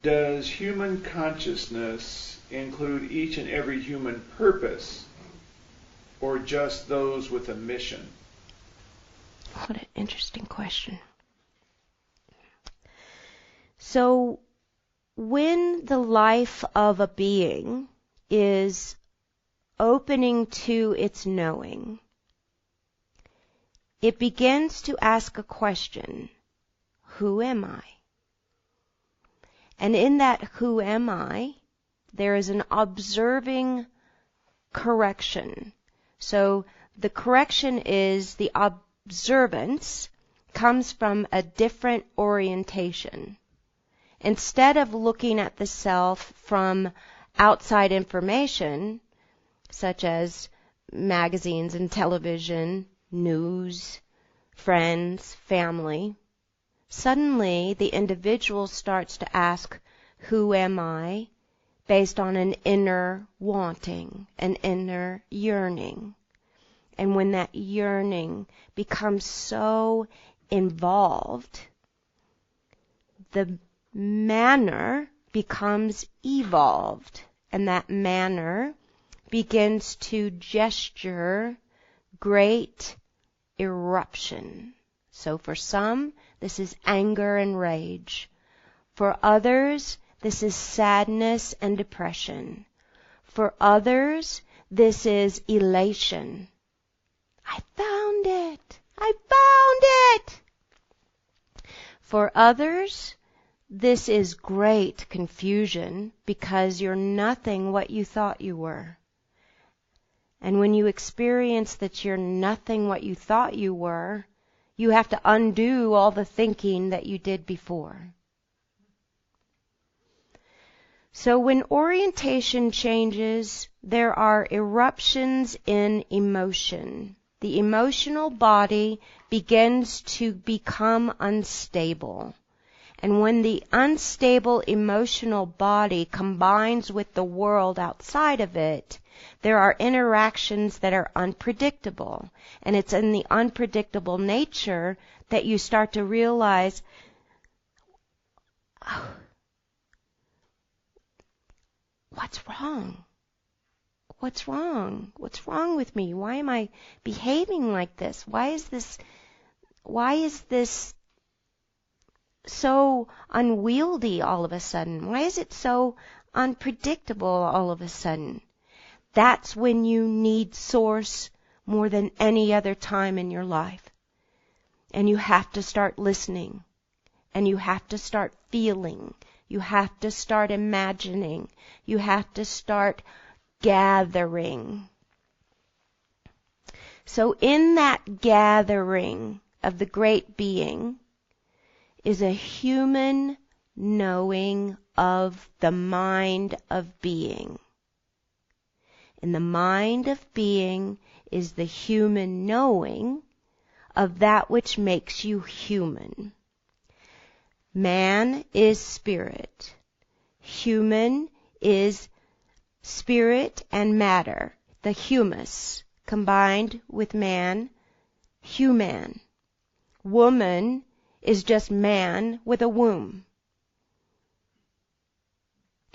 Does human consciousness include each and every human purpose, or just those with a mission? What an interesting question. So, when the life of a being is opening to its knowing, it begins to ask a question: who am I? And in that who am I, there is an observing correction. So the correction is the observance comes from a different orientation. Instead of looking at the self from outside information, such as magazines and television, news, friends, family, suddenly the individual starts to ask, who am I? Based on an inner wanting, an inner yearning. And when that yearning becomes so involved, the manner becomes evolved, and that manner begins to gesture great eruption. So for some, this is anger and rage. For others, this is sadness and depression. For others, this is elation. I found it! I found it! For others, this is great confusion because you're nothing what you thought you were. And when you experience that you're nothing what you thought you were, you have to undo all the thinking that you did before. So when orientation changes, there are eruptions in emotion. The emotional body begins to become unstable. And when the unstable emotional body combines with the world outside of it, there are interactions that are unpredictable. And it's in the unpredictable nature that you start to realize, oh, what's wrong? What's wrong? What's wrong with me? Why am I behaving like this? Why is this so unwieldy all of a sudden? Why is it so unpredictable all of a sudden? That's when you need Source more than any other time in your life. And you have to start listening. And you have to start feeling. You have to start imagining. You have to start gathering. So in that gathering of the great being is a human knowing of the mind of being. And the mind of being is the human knowing of that which makes you human. Man is spirit. Human is spirit and matter, the humus, combined with man, human. Woman is just man with a womb.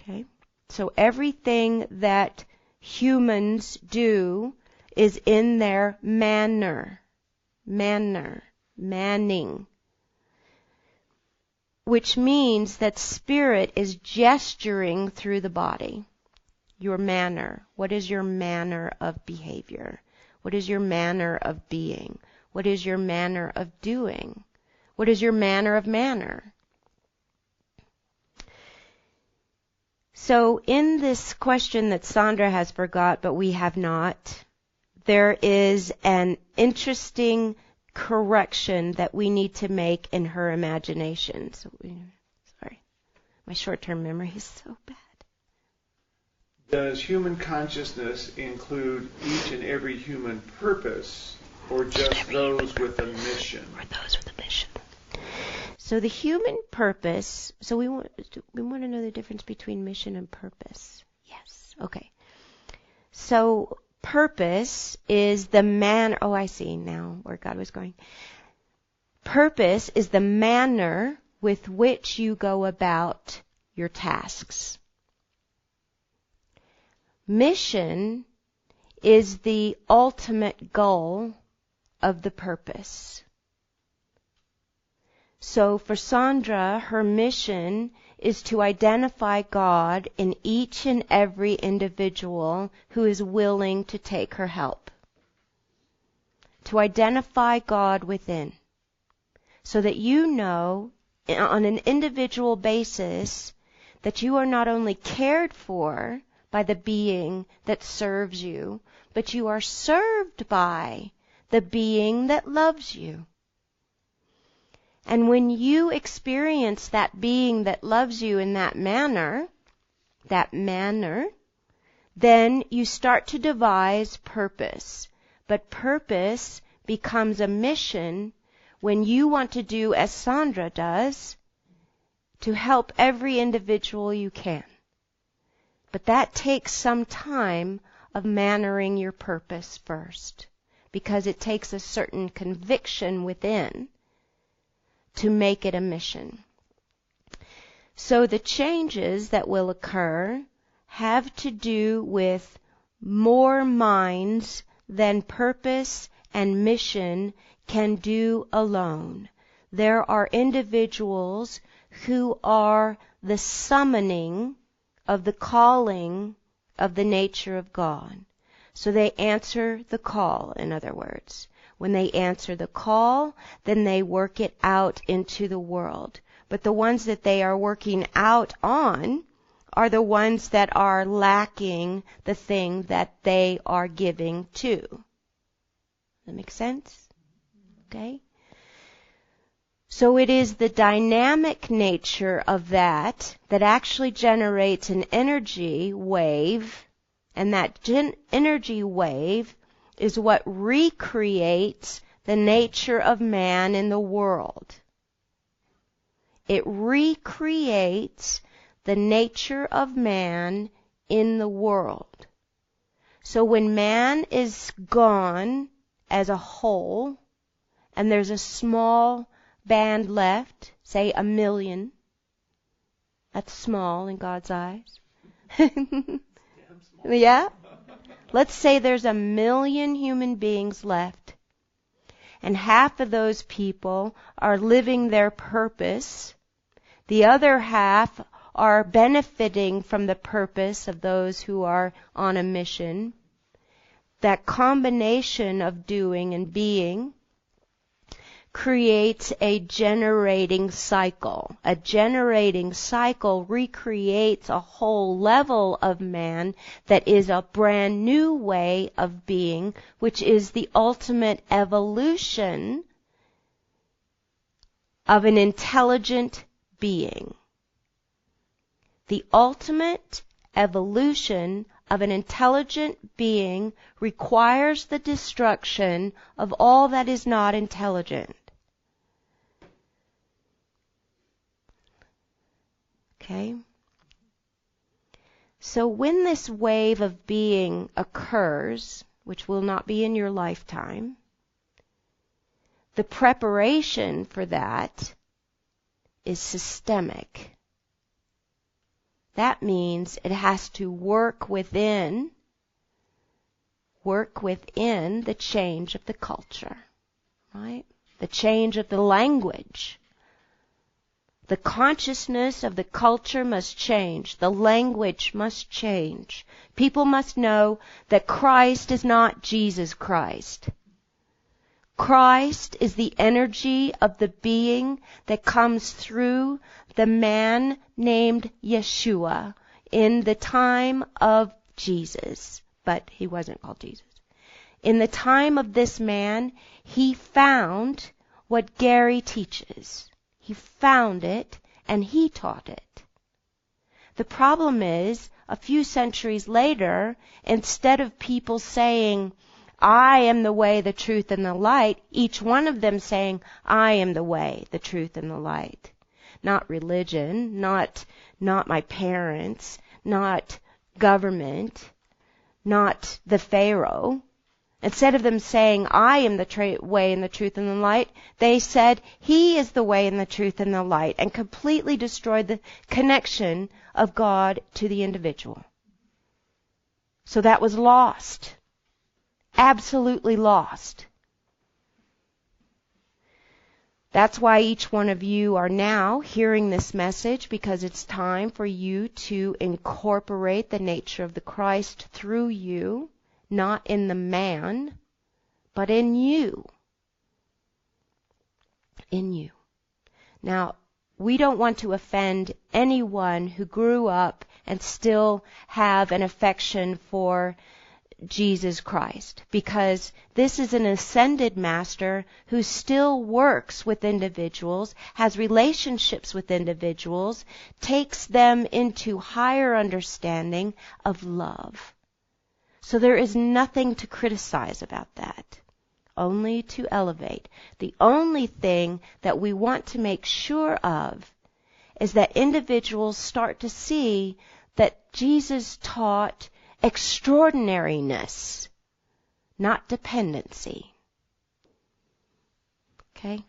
Okay? So everything that humans do is in their manning, which means that spirit is gesturing through the body. Your manner. What is your manner of behavior? What is your manner of being? What is your manner of doing? What is your manner of manner? So in this question that Sandra has forgot, but we have not, there is an interesting correction that we need to make in her imagination. Sorry, my short-term memory is so bad. Does human consciousness include each and every human purpose, or just those with a mission? Or those with a mission. So the human purpose, so we want to know the difference between mission and purpose. Yes. Okay. So purpose is the manner, oh, I see now where God was going. Purpose is the manner with which you go about your tasks. Mission is the ultimate goal of the purpose. So for Sandra, her mission is to identify God in each and every individual who is willing to take her help. To identify God within, so that you know on an individual basis that you are not only cared for by the being that serves you, but you are served by the being that loves you. And when you experience that being that loves you in that manner, then you start to devise purpose. But purpose becomes a mission when you want to do as Sandra does, to help every individual you can. But that takes some time of mannering your purpose first, because it takes a certain conviction within to make it a mission. So the changes that will occur have to do with more minds than purpose and mission can do alone. There are individuals who are the summoning of the calling of the nature of God. So they answer the call, in other words. When they answer the call, then they work it out into the world. But the ones that they are working out on are the ones that are lacking the thing that they are giving to. That make sense? Okay? So it is the dynamic nature of that actually generates an energy wave, and that energy wave is what recreates the nature of man in the world. It recreates the nature of man in the world. So when man is gone as a whole, and there's a small band left, say 1 million, that's small in God's eyes. Yeah? Let's say there's 1 million human beings left, and half of those people are living their purpose. The other half are benefiting from the purpose of those who are on a mission. That combination of doing and being creates a generating cycle. A generating cycle recreates a whole level of man that is a brand new way of being, which is the ultimate evolution of an intelligent being. The ultimate evolution of an intelligent being requires the destruction of all that is not intelligent. Okay? So when this wave of being occurs, which will not be in your lifetime, the preparation for that is systemic. That means it has to work within the change of the culture, right? The change of the language. The consciousness of the culture must change. The language must change. People must know that Christ is not Jesus Christ. Christ is the energy of the being that comes through the man named Yeshua in the time of Jesus. But he wasn't called Jesus. In the time of this man, he found what Gary teaches. He found it and he taught it. The problem is, a few centuries later, instead of people saying, I am the way, the truth, and the light, each one of them saying, I am the way, the truth, and the light. Not religion, not my parents, not government, not the Pharaoh. Instead of them saying, I am the way and the truth and the light, they said, He is the way and the truth and the light, and completely destroyed the connection of God to the individual. So that was lost. Absolutely lost. That's why each one of you are now hearing this message, because it's time for you to incorporate the nature of the Christ through you, not in the man, but in you. In you. Now, we don't want to offend anyone who grew up and still have an affection for Jesus Christ, because this is an ascended master who still works with individuals, has relationships with individuals, takes them into higher understanding of love. So there is nothing to criticize about that, only to elevate. The only thing that we want to make sure of is that individuals start to see that Jesus taught extraordinariness, not dependency. Okay?